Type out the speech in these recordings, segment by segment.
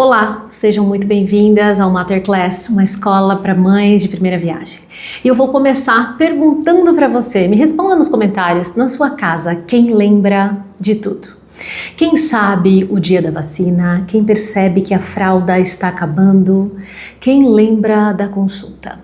Olá, sejam muito bem-vindas ao Materclass, uma escola para mães de primeira viagem. E eu vou começar perguntando para você, me responda nos comentários, na sua casa, quem lembra de tudo? Quem sabe o dia da vacina? Quem percebe que a fralda está acabando? Quem lembra da consulta?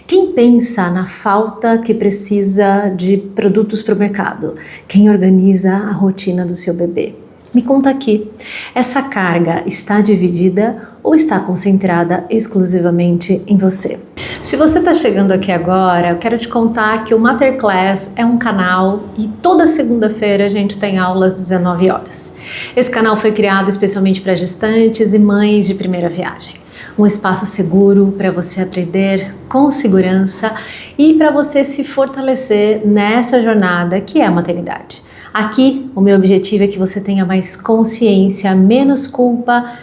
Quem pensa na falta que precisa de produtos para o mercado? Quem organiza a rotina do seu bebê? Me conta aqui, essa carga está dividida ou está concentrada exclusivamente em você? Se você está chegando aqui agora, eu quero te contar que o Materclass é um canal e toda segunda-feira a gente tem aulas às 19 horas. Esse canal foi criado especialmente para gestantes e mães de primeira viagem. Um espaço seguro para você aprender com segurança e para você se fortalecer nessa jornada que é a maternidade. Aqui, o meu objetivo é que você tenha mais consciência, menos culpa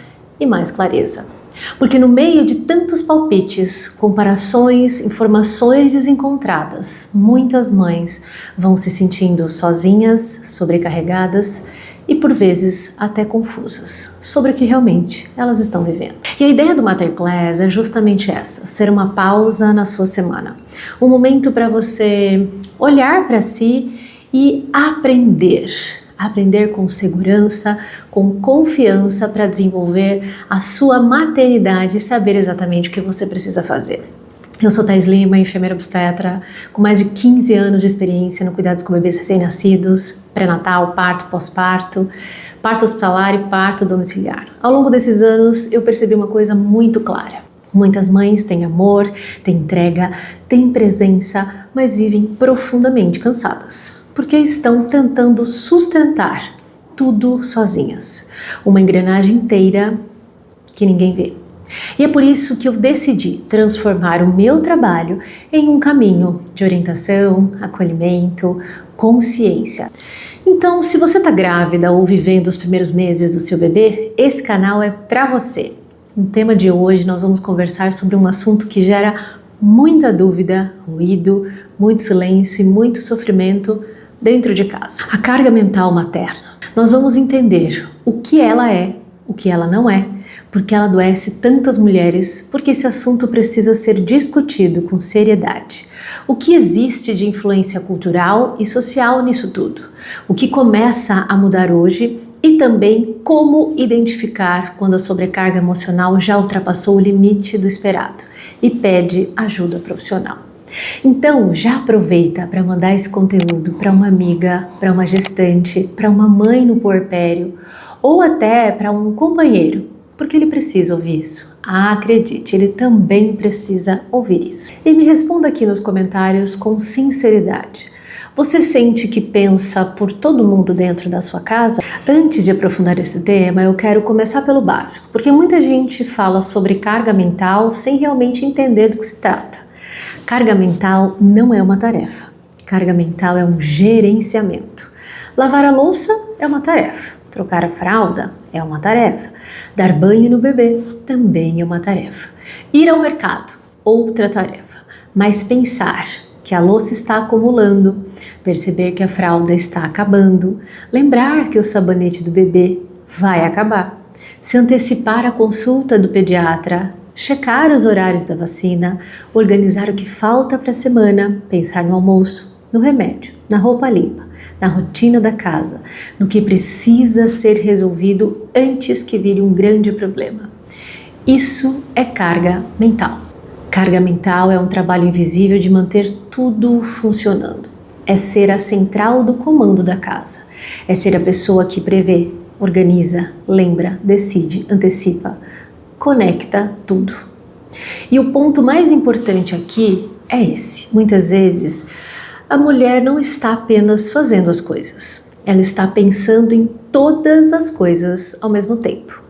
e mais clareza. Porque no meio de tantos palpites, comparações, informações desencontradas, muitas mães vão se sentindo sozinhas, sobrecarregadas e por vezes até confusas sobre o que realmente elas estão vivendo. E a ideia do Materclass é justamente essa, ser uma pausa na sua semana. Um momento para você olhar para si e aprender com segurança, com confiança para desenvolver a sua maternidade e saber exatamente o que você precisa fazer. Eu sou Thais Lima, enfermeira obstetra, com mais de 15 anos de experiência no cuidados com bebês recém-nascidos, pré-natal, parto, pós-parto, parto hospitalar e parto domiciliar. Ao longo desses anos, eu percebi uma coisa muito clara. Muitas mães têm amor, têm entrega, têm presença, mas vivem profundamente cansadas, porque estão tentando sustentar tudo sozinhas. Uma engrenagem inteira que ninguém vê. E é por isso que eu decidi transformar o meu trabalho em um caminho de orientação, acolhimento, consciência. Então, se você está grávida ou vivendo os primeiros meses do seu bebê, esse canal é para você. No tema de hoje, nós vamos conversar sobre um assunto que gera muita dúvida, ruído, muito silêncio e muito sofrimento dentro de casa. A carga mental materna. Nós vamos entender o que ela é, o que ela não é, porque ela adoece tantas mulheres, porque esse assunto precisa ser discutido com seriedade. O que existe de influência cultural e social nisso tudo? O que começa a mudar hoje e também como identificar quando a sobrecarga emocional já ultrapassou o limite do esperado e pede ajuda profissional. Então, já aproveita para mandar esse conteúdo para uma amiga, para uma gestante, para uma mãe no puerpério ou até para um companheiro, porque ele precisa ouvir isso. Acredite, ele também precisa ouvir isso. E me responda aqui nos comentários com sinceridade. Você sente que pensa por todo mundo dentro da sua casa? Antes de aprofundar esse tema, eu quero começar pelo básico, porque muita gente fala sobre carga mental sem realmente entender do que se trata. Carga mental não é uma tarefa. Carga mental é um gerenciamento. Lavar a louça é uma tarefa. Trocar a fralda é uma tarefa. Dar banho no bebê também é uma tarefa. Ir ao mercado, outra tarefa. Mas pensar que a louça está acumulando, perceber que a fralda está acabando, lembrar que o sabonete do bebê vai acabar, se antecipar à consulta do pediatra, checar os horários da vacina, organizar o que falta para a semana, pensar no almoço, no remédio, na roupa limpa, na rotina da casa, no que precisa ser resolvido antes que vire um grande problema. Isso é carga mental. Carga mental é um trabalho invisível de manter tudo funcionando. É ser a central do comando da casa. É ser a pessoa que prevê, organiza, lembra, decide, antecipa, conecta tudo. E o ponto mais importante aqui é esse. Muitas vezes, a mulher não está apenas fazendo as coisas. Ela está pensando em todas as coisas ao mesmo tempo.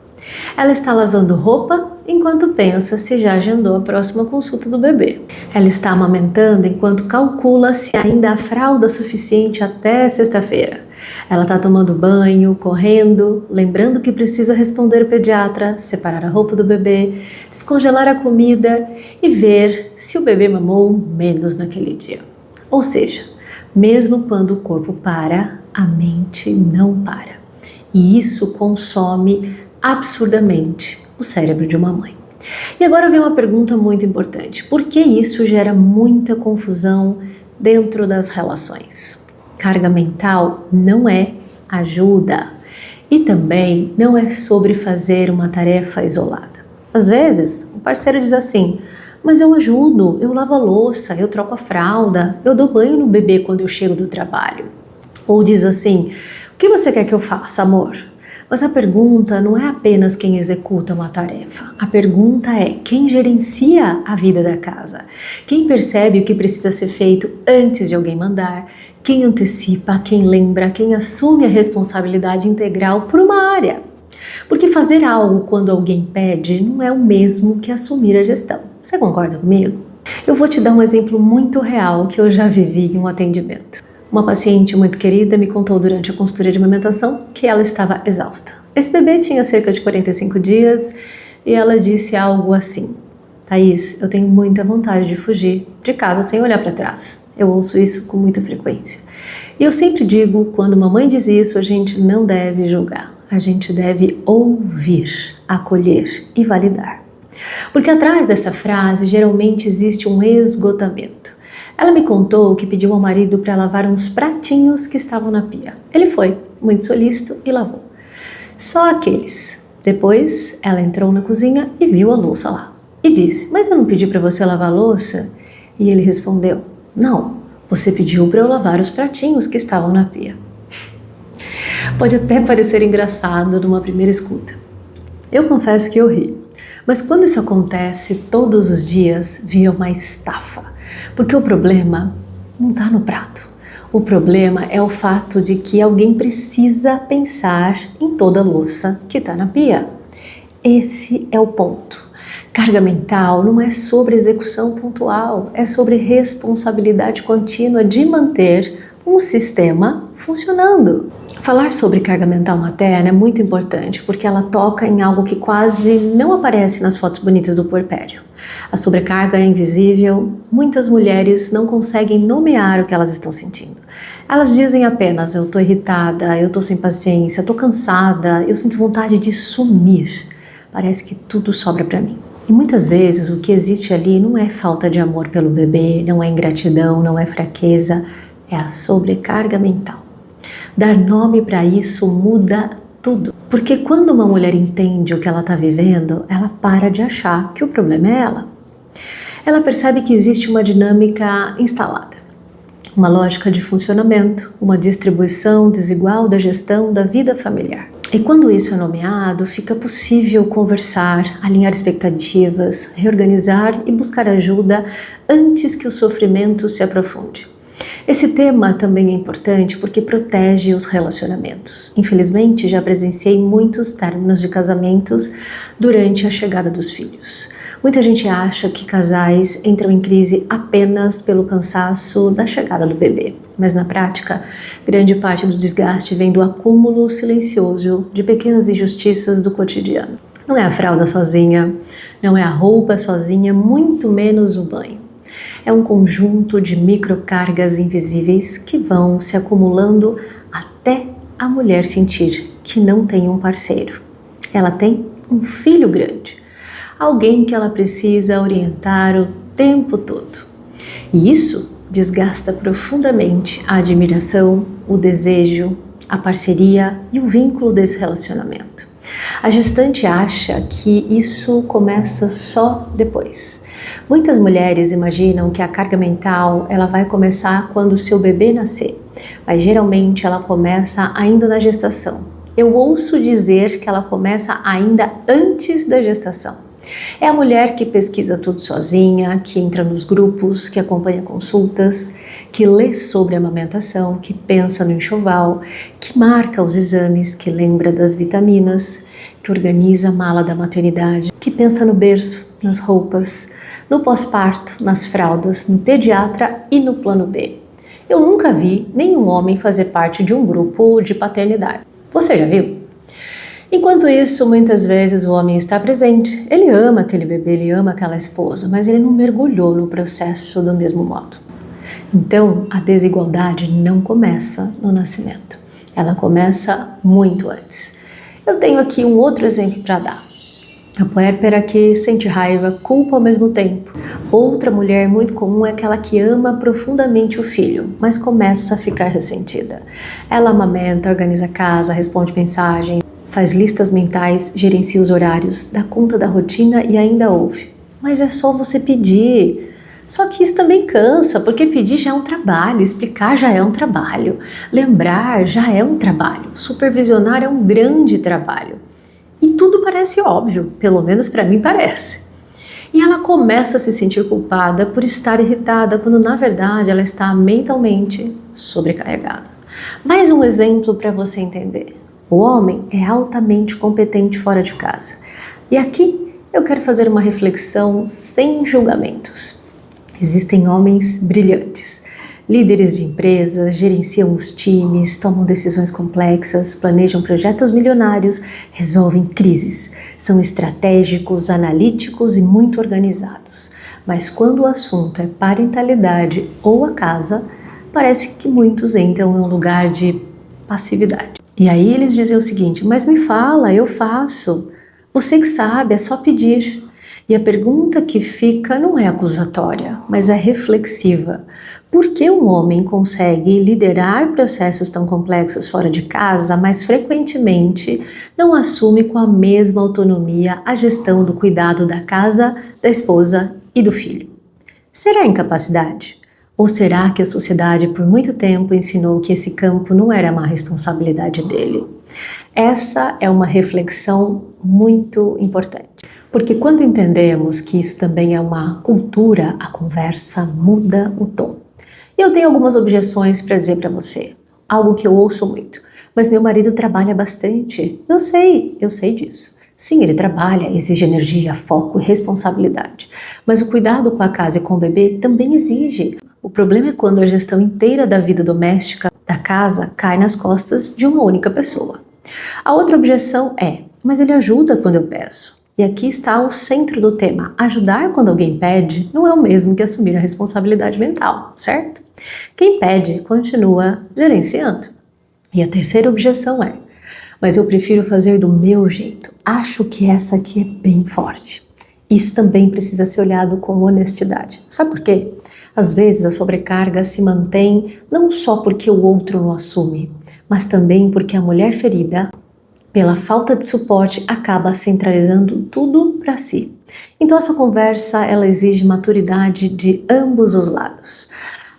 Ela está lavando roupa enquanto pensa se já agendou a próxima consulta do bebê. Ela está amamentando enquanto calcula se ainda há fralda suficiente até sexta-feira. Ela está tomando banho, correndo, lembrando que precisa responder o pediatra, separar a roupa do bebê, descongelar a comida e ver se o bebê mamou menos naquele dia. Ou seja, mesmo quando o corpo para, a mente não para. E isso consome absurdamente o cérebro de uma mãe. E agora vem uma pergunta muito importante. Por que isso gera muita confusão dentro das relações? Carga mental não é ajuda e também não é sobre fazer uma tarefa isolada. Às vezes, o parceiro diz assim: mas eu ajudo, eu lavo a louça, eu troco a fralda, eu dou banho no bebê quando eu chego do trabalho. Ou diz assim: o que você quer que eu faça, amor? Mas a pergunta não é apenas quem executa uma tarefa. A pergunta é quem gerencia a vida da casa. Quem percebe o que precisa ser feito antes de alguém mandar. Quem antecipa, quem lembra, quem assume a responsabilidade integral por uma área. Porque fazer algo quando alguém pede não é o mesmo que assumir a gestão. Você concorda comigo? Eu vou te dar um exemplo muito real que eu já vivi em um atendimento. Uma paciente muito querida me contou durante a consultoria de amamentação que ela estava exausta. Esse bebê tinha cerca de 45 dias e ela disse algo assim: Thaís, eu tenho muita vontade de fugir de casa sem olhar para trás. Eu ouço isso com muita frequência. E eu sempre digo, quando uma mãe diz isso, a gente não deve julgar. A gente deve ouvir, acolher e validar. Porque atrás dessa frase geralmente existe um esgotamento. Ela me contou que pediu ao marido para lavar uns pratinhos que estavam na pia. Ele foi, muito solícito, e lavou. Só aqueles. Depois, ela entrou na cozinha e viu a louça lá. E disse: mas eu não pedi para você lavar a louça? E ele respondeu: não, você pediu para eu lavar os pratinhos que estavam na pia. Pode até parecer engraçado numa primeira escuta. Eu confesso que eu ri. Mas quando isso acontece todos os dias, vira uma estafa. Porque o problema não está no prato. O problema é o fato de que alguém precisa pensar em toda a louça que está na pia. Esse é o ponto. Carga mental não é sobre execução pontual, é sobre responsabilidade contínua de manter um sistema funcionando. Falar sobre carga mental materna é muito importante porque ela toca em algo que quase não aparece nas fotos bonitas do puerpério. A sobrecarga é invisível, muitas mulheres não conseguem nomear o que elas estão sentindo. Elas dizem apenas: eu estou irritada, eu estou sem paciência, estou cansada, eu sinto vontade de sumir. Parece que tudo sobra para mim. E muitas vezes o que existe ali não é falta de amor pelo bebê, não é ingratidão, não é fraqueza, é a sobrecarga mental. Dar nome para isso muda tudo. Porque quando uma mulher entende o que ela está vivendo, ela para de achar que o problema é ela. Ela percebe que existe uma dinâmica instalada, uma lógica de funcionamento, uma distribuição desigual da gestão da vida familiar. E quando isso é nomeado, fica possível conversar, alinhar expectativas, reorganizar e buscar ajuda antes que o sofrimento se aprofunde. Esse tema também é importante porque protege os relacionamentos. Infelizmente, já presenciei muitos términos de casamentos durante a chegada dos filhos. Muita gente acha que casais entram em crise apenas pelo cansaço da chegada do bebê. Mas na prática, grande parte do desgaste vem do acúmulo silencioso de pequenas injustiças do cotidiano. Não é a fralda sozinha, não é a roupa sozinha, muito menos o banho. É um conjunto de microcargas invisíveis que vão se acumulando até a mulher sentir que não tem um parceiro. Ela tem um filho grande, alguém que ela precisa orientar o tempo todo. E isso desgasta profundamente a admiração, o desejo, a parceria e o vínculo desse relacionamento. A gestante acha que isso começa só depois. Muitas mulheres imaginam que a carga mental ela vai começar quando o seu bebê nascer, mas geralmente ela começa ainda na gestação. Eu ouço dizer que ela começa ainda antes da gestação. É a mulher que pesquisa tudo sozinha, que entra nos grupos, que acompanha consultas, que lê sobre a amamentação, que pensa no enxoval, que marca os exames, que lembra das vitaminas, que organiza a mala da maternidade, que pensa no berço, nas roupas, no pós-parto, nas fraldas, no pediatra e no plano B. Eu nunca vi nenhum homem fazer parte de um grupo de paternidade. Você já viu? Enquanto isso, muitas vezes o homem está presente, ele ama aquele bebê, ele ama aquela esposa, mas ele não mergulhou no processo do mesmo modo. Então, a desigualdade não começa no nascimento, ela começa muito antes. Eu tenho aqui um outro exemplo para dar. A puérpera que sente raiva, culpa ao mesmo tempo. Outra mulher muito comum é aquela que ama profundamente o filho, mas começa a ficar ressentida. Ela amamenta, organiza a casa, responde mensagens, faz listas mentais, gerencia os horários, dá conta da rotina e ainda ouve. Mas é só você pedir. Só que isso também cansa, porque pedir já é um trabalho, explicar já é um trabalho, lembrar já é um trabalho, supervisionar é um grande trabalho. E tudo parece óbvio, pelo menos para mim parece. E ela começa a se sentir culpada por estar irritada, quando na verdade ela está mentalmente sobrecarregada. Mais um exemplo para você entender. O homem é altamente competente fora de casa. E aqui eu quero fazer uma reflexão sem julgamentos. Existem homens brilhantes, líderes de empresas, gerenciam os times, tomam decisões complexas, planejam projetos milionários, resolvem crises, são estratégicos, analíticos e muito organizados. Mas quando o assunto é parentalidade ou a casa, parece que muitos entram em um lugar de passividade. E aí eles dizem o seguinte: mas me fala, eu faço. Você que sabe, é só pedir. E a pergunta que fica não é acusatória, mas é reflexiva. Por que um homem consegue liderar processos tão complexos fora de casa, mas frequentemente não assume com a mesma autonomia a gestão do cuidado da casa, da esposa e do filho? Será incapacidade? Ou será que a sociedade por muito tempo ensinou que esse campo não era uma responsabilidade dele? Essa é uma reflexão muito importante, porque quando entendemos que isso também é uma cultura, a conversa muda o tom. E eu tenho algumas objeções para dizer para você, algo que eu ouço muito. Mas meu marido trabalha bastante. Eu sei disso. Sim, ele trabalha, exige energia, foco e responsabilidade. Mas o cuidado com a casa e com o bebê também exige. O problema é quando a gestão inteira da vida doméstica da casa cai nas costas de uma única pessoa. A outra objeção é: mas ele ajuda quando eu peço. E aqui está o centro do tema. Ajudar quando alguém pede não é o mesmo que assumir a responsabilidade mental, certo? Quem pede continua gerenciando. E a terceira objeção é: mas eu prefiro fazer do meu jeito. Acho que essa aqui é bem forte. Isso também precisa ser olhado com honestidade. Sabe por quê? Às vezes a sobrecarga se mantém não só porque o outro não assume, mas também porque a mulher ferida, pela falta de suporte, acaba centralizando tudo para si. Então essa conversa, ela exige maturidade de ambos os lados.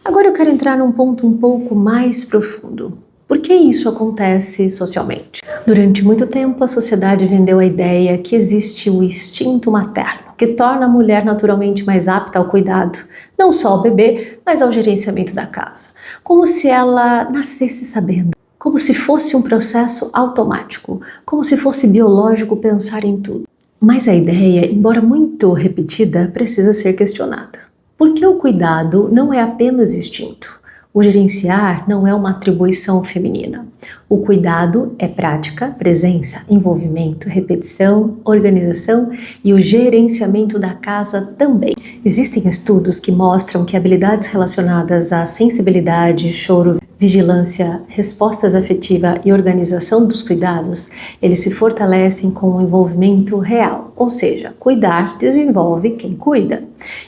Agora eu quero entrar num ponto um pouco mais profundo. Por que isso acontece socialmente? Durante muito tempo a sociedade vendeu a ideia que existe o instinto materno, que torna a mulher naturalmente mais apta ao cuidado, não só ao bebê, mas ao gerenciamento da casa. Como se ela nascesse sabendo. Como se fosse um processo automático, como se fosse biológico pensar em tudo. Mas a ideia, embora muito repetida, precisa ser questionada. Porque o cuidado não é apenas instinto. O gerenciar não é uma atribuição feminina. O cuidado é prática, presença, envolvimento, repetição, organização e o gerenciamento da casa também. Existem estudos que mostram que habilidades relacionadas à sensibilidade, choro, vigilância, respostas afetiva e organização dos cuidados, eles se fortalecem com o envolvimento real, ou seja, cuidar desenvolve quem cuida.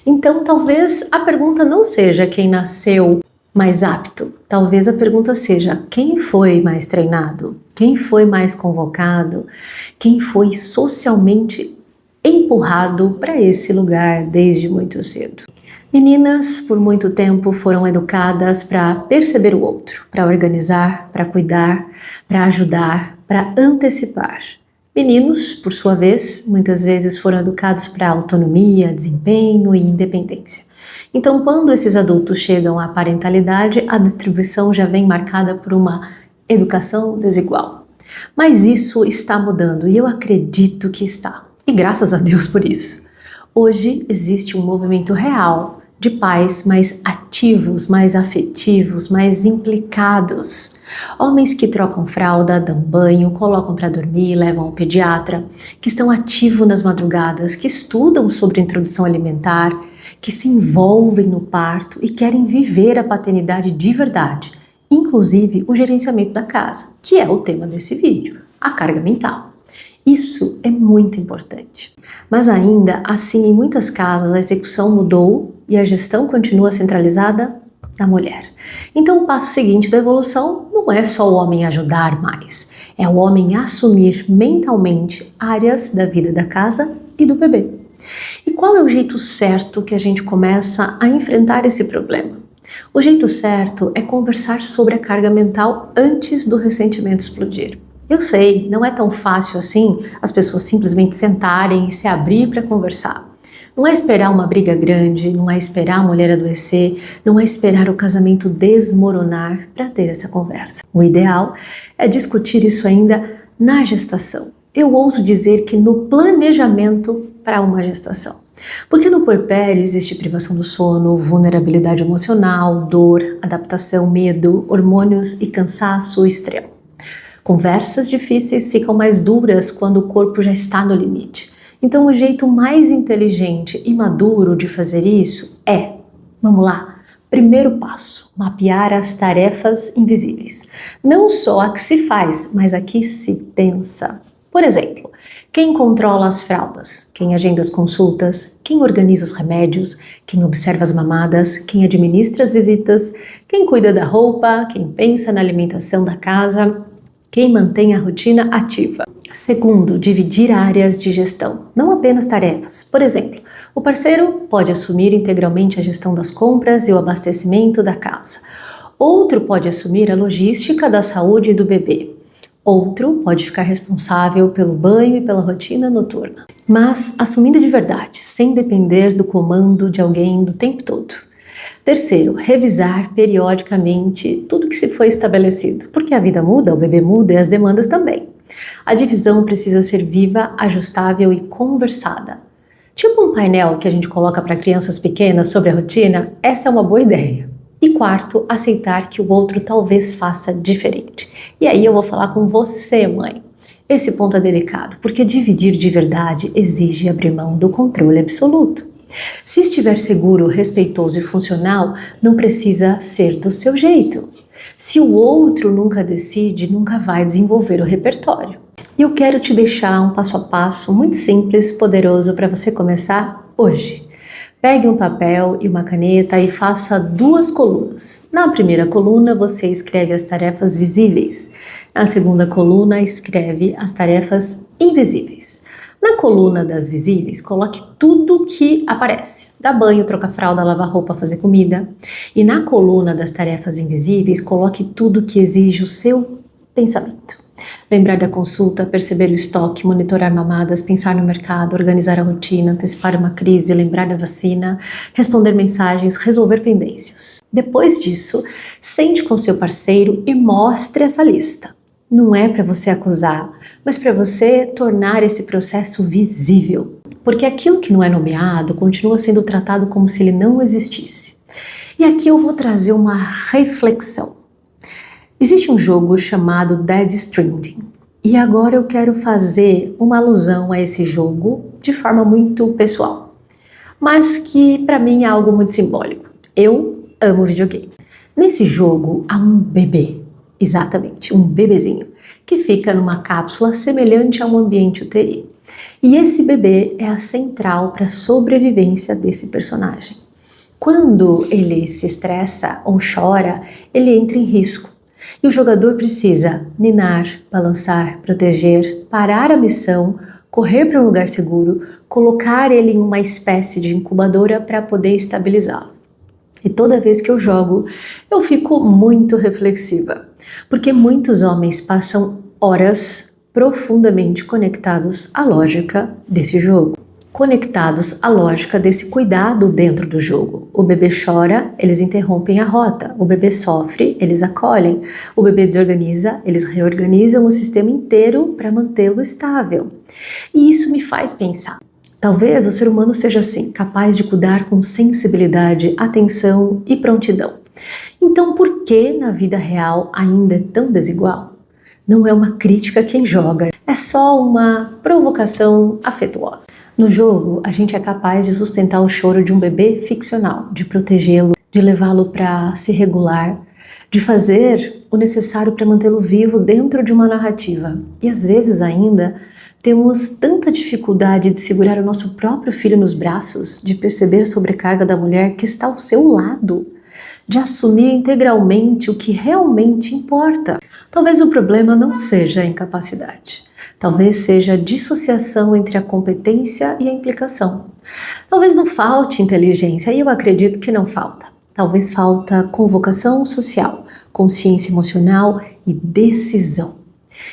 Então, talvez a pergunta não seja quem nasceu mais apto, talvez a pergunta seja: quem foi mais treinado? Quem foi mais convocado? Quem foi socialmente empurrado para esse lugar desde muito cedo? Meninas, por muito tempo, foram educadas para perceber o outro, para organizar, para cuidar, para ajudar, para antecipar. Meninos, por sua vez, muitas vezes foram educados para autonomia, desempenho e independência. Então, quando esses adultos chegam à parentalidade, a distribuição já vem marcada por uma educação desigual. Mas isso está mudando e eu acredito que está. E graças a Deus por isso. Hoje existe um movimento real de pais mais ativos, mais afetivos, mais implicados. Homens que trocam fralda, dão banho, colocam para dormir, levam ao pediatra, que estão ativos nas madrugadas, que estudam sobre introdução alimentar, que se envolvem no parto e querem viver a paternidade de verdade, inclusive o gerenciamento da casa, que é o tema desse vídeo, a carga mental. Isso é muito importante. Mas ainda assim, em muitas casas, a execução mudou e a gestão continua centralizada na mulher. Então, o passo seguinte da evolução não é só o homem ajudar mais, é o homem assumir mentalmente áreas da vida da casa e do bebê. E qual é o jeito certo que a gente começa a enfrentar esse problema? O jeito certo é conversar sobre a carga mental antes do ressentimento explodir. Eu sei, não é tão fácil assim as pessoas simplesmente sentarem e se abrir para conversar. Não é esperar uma briga grande, não é esperar a mulher adoecer, não é esperar o casamento desmoronar para ter essa conversa. O ideal é discutir isso ainda na gestação. Eu ouso dizer que no planejamento para uma gestação. Porque no puerpério existe privação do sono, vulnerabilidade emocional, dor, adaptação, medo, hormônios e cansaço extremo. Conversas difíceis ficam mais duras quando o corpo já está no limite. Então o jeito mais inteligente e maduro de fazer isso é, vamos lá, primeiro passo, mapear as tarefas invisíveis. Não só a que se faz, mas a que se pensa. Por exemplo, quem controla as fraldas, quem agenda as consultas, quem organiza os remédios, quem observa as mamadas, quem administra as visitas, quem cuida da roupa, quem pensa na alimentação da casa, quem mantém a rotina ativa. Segundo, dividir áreas de gestão, não apenas tarefas. Por exemplo, o parceiro pode assumir integralmente a gestão das compras e o abastecimento da casa. Outro pode assumir a logística da saúde do bebê. Outro pode ficar responsável pelo banho e pela rotina noturna. Mas assumindo de verdade, sem depender do comando de alguém do tempo todo. Terceiro, revisar periodicamente tudo que se foi estabelecido, porque a vida muda, o bebê muda e as demandas também. A divisão precisa ser viva, ajustável e conversada. Tipo um painel que a gente coloca para crianças pequenas sobre a rotina, essa é uma boa ideia. E quarto, aceitar que o outro talvez faça diferente. E aí eu vou falar com você, mãe. Esse ponto é delicado, porque dividir de verdade exige abrir mão do controle absoluto. Se estiver seguro, respeitoso e funcional, não precisa ser do seu jeito. Se o outro nunca decide, nunca vai desenvolver o repertório. E eu quero te deixar um passo a passo muito simples, poderoso para você começar hoje. Pegue um papel e uma caneta e faça 2 colunas. Na primeira coluna, você escreve as tarefas visíveis. Na segunda coluna, escreve as tarefas invisíveis. Na coluna das visíveis, coloque tudo que aparece. Dar banho, trocar fralda, lavar roupa, fazer comida. E na coluna das tarefas invisíveis, coloque tudo que exige o seu pensamento. Lembrar da consulta, perceber o estoque, monitorar mamadas, pensar no mercado, organizar a rotina, antecipar uma crise, lembrar da vacina, responder mensagens, resolver pendências. Depois disso, sente com seu parceiro e mostre essa lista. Não é para você acusar, mas para você tornar esse processo visível. Porque aquilo que não é nomeado continua sendo tratado como se ele não existisse. E aqui eu vou trazer uma reflexão. Existe um jogo chamado Dead Stranding. E agora eu quero fazer uma alusão a esse jogo de forma muito pessoal. Mas que para mim é algo muito simbólico. Eu amo videogame. Nesse jogo há um bebê. Exatamente, um bebezinho, que fica numa cápsula semelhante a um ambiente uterino. E esse bebê é a central para a sobrevivência desse personagem. Quando ele se estressa ou chora, ele entra em risco. E o jogador precisa ninar, balançar, proteger, parar a missão, correr para um lugar seguro, colocar ele em uma espécie de incubadora para poder estabilizá-lo. E toda vez que eu jogo, eu fico muito reflexiva, porque muitos homens passam horas profundamente conectados à lógica desse jogo, conectados à lógica desse cuidado dentro do jogo. O bebê chora, eles interrompem a rota, o bebê sofre, eles acolhem, o bebê desorganiza, eles reorganizam o sistema inteiro para mantê-lo estável. E isso me faz pensar. Talvez o ser humano seja assim, capaz de cuidar com sensibilidade, atenção e prontidão. Então, por que na vida real ainda é tão desigual? Não é uma crítica a quem joga, é só uma provocação afetuosa. No jogo, a gente é capaz de sustentar o choro de um bebê ficcional, de protegê-lo, de levá-lo para se regular, de fazer o necessário para mantê-lo vivo dentro de uma narrativa. E às vezes ainda Temos tanta dificuldade de segurar o nosso próprio filho nos braços, de perceber a sobrecarga da mulher que está ao seu lado, de assumir integralmente o que realmente importa. Talvez o problema não seja a incapacidade. Talvez seja a dissociação entre a competência e a implicação. Talvez não falte inteligência, e eu acredito que não falta. Talvez falta convocação social, consciência emocional e decisão.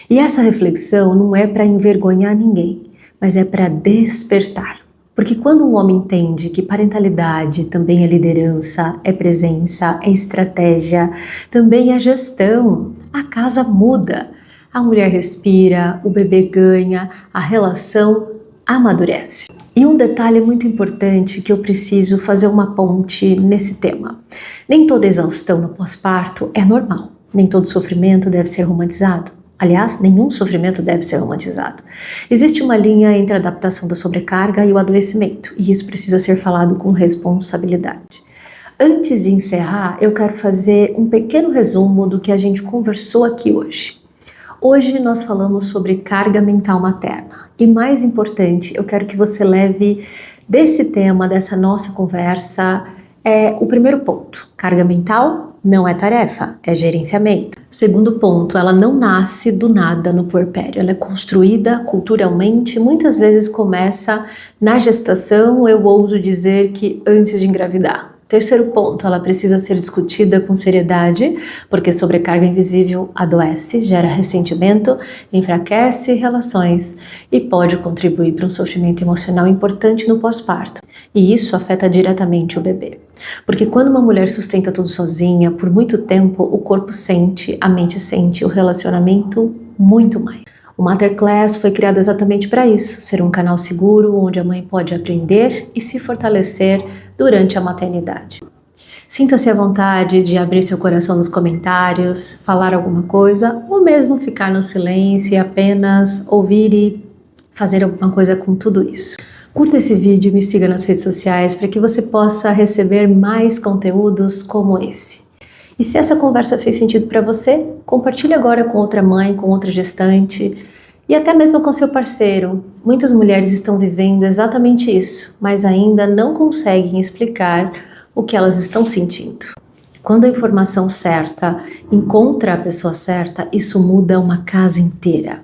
E essa reflexão não é para envergonhar ninguém, mas é para despertar. Porque quando um homem entende que parentalidade também é liderança, é presença, é estratégia, também é gestão, a casa muda. A mulher respira, o bebê ganha, a relação amadurece. E um detalhe muito importante que eu preciso fazer uma ponte nesse tema. Nem toda exaustão no pós-parto é normal. Nem todo sofrimento deve ser romantizado. Aliás, nenhum sofrimento deve ser romantizado. Existe uma linha entre a adaptação da sobrecarga e o adoecimento, e isso precisa ser falado com responsabilidade. Antes de encerrar, eu quero fazer um pequeno resumo do que a gente conversou aqui hoje. Hoje nós falamos sobre carga mental materna, e mais importante, eu quero que você leve desse tema, dessa nossa conversa, o primeiro ponto. Carga mental não é tarefa, é gerenciamento. Segundo ponto, ela não nasce do nada no puerpério, ela é construída culturalmente, muitas vezes começa na gestação, eu ouso dizer que antes de engravidar. Terceiro ponto, ela precisa ser discutida com seriedade, porque sobrecarga invisível adoece, gera ressentimento, enfraquece relações e pode contribuir para um sofrimento emocional importante no pós-parto. E isso afeta diretamente o bebê. Porque quando uma mulher sustenta tudo sozinha, por muito tempo, o corpo sente, a mente sente, o relacionamento muito mais. O Materclass foi criado exatamente para isso, ser um canal seguro onde a mãe pode aprender e se fortalecer durante a maternidade. Sinta-se à vontade de abrir seu coração nos comentários, falar alguma coisa ou mesmo ficar no silêncio e apenas ouvir e fazer alguma coisa com tudo isso. Curta esse vídeo e me siga nas redes sociais para que você possa receber mais conteúdos como esse. E se essa conversa fez sentido para você, compartilhe agora com outra mãe, com outra gestante e até mesmo com seu parceiro. Muitas mulheres estão vivendo exatamente isso, mas ainda não conseguem explicar o que elas estão sentindo. Quando a informação certa encontra a pessoa certa, isso muda uma casa inteira.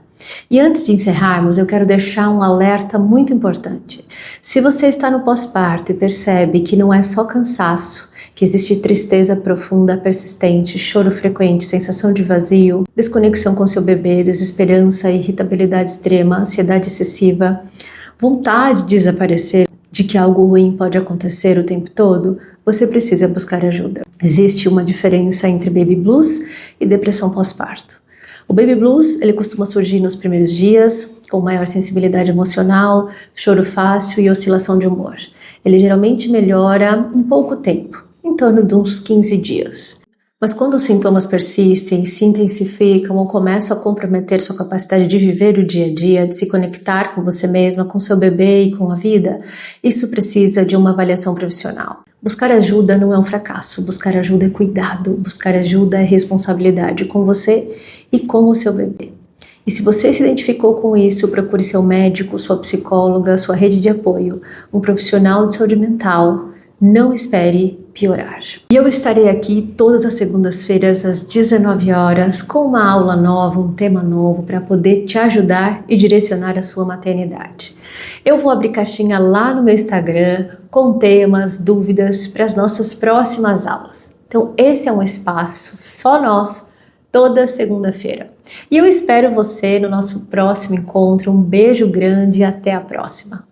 E antes de encerrarmos, eu quero deixar um alerta muito importante. Se você está no pós-parto e percebe que não é só cansaço, que existe tristeza profunda, persistente, choro frequente, sensação de vazio, desconexão com seu bebê, desesperança, irritabilidade extrema, ansiedade excessiva, vontade de desaparecer, de que algo ruim pode acontecer o tempo todo, você precisa buscar ajuda. Existe uma diferença entre baby blues e depressão pós-parto. O baby blues, ele costuma surgir nos primeiros dias, com maior sensibilidade emocional, choro fácil e oscilação de humor. Ele geralmente melhora em pouco tempo, em torno de uns 15 dias. Mas quando os sintomas persistem, se intensificam ou começam a comprometer sua capacidade de viver o dia a dia, de se conectar com você mesma, com seu bebê e com a vida, isso precisa de uma avaliação profissional. Buscar ajuda não é um fracasso, buscar ajuda é cuidado, buscar ajuda é responsabilidade com você e com o seu bebê. E se você se identificou com isso, procure seu médico, sua psicóloga, sua rede de apoio, um profissional de saúde mental. Não espere piorar. E eu estarei aqui todas as segundas-feiras às 19 horas com uma aula nova, um tema novo para poder te ajudar e direcionar a sua maternidade. Eu vou abrir caixinha lá no meu Instagram com temas, dúvidas para as nossas próximas aulas. Então esse é um espaço só nós, toda segunda-feira. E eu espero você no nosso próximo encontro. Um beijo grande e até a próxima.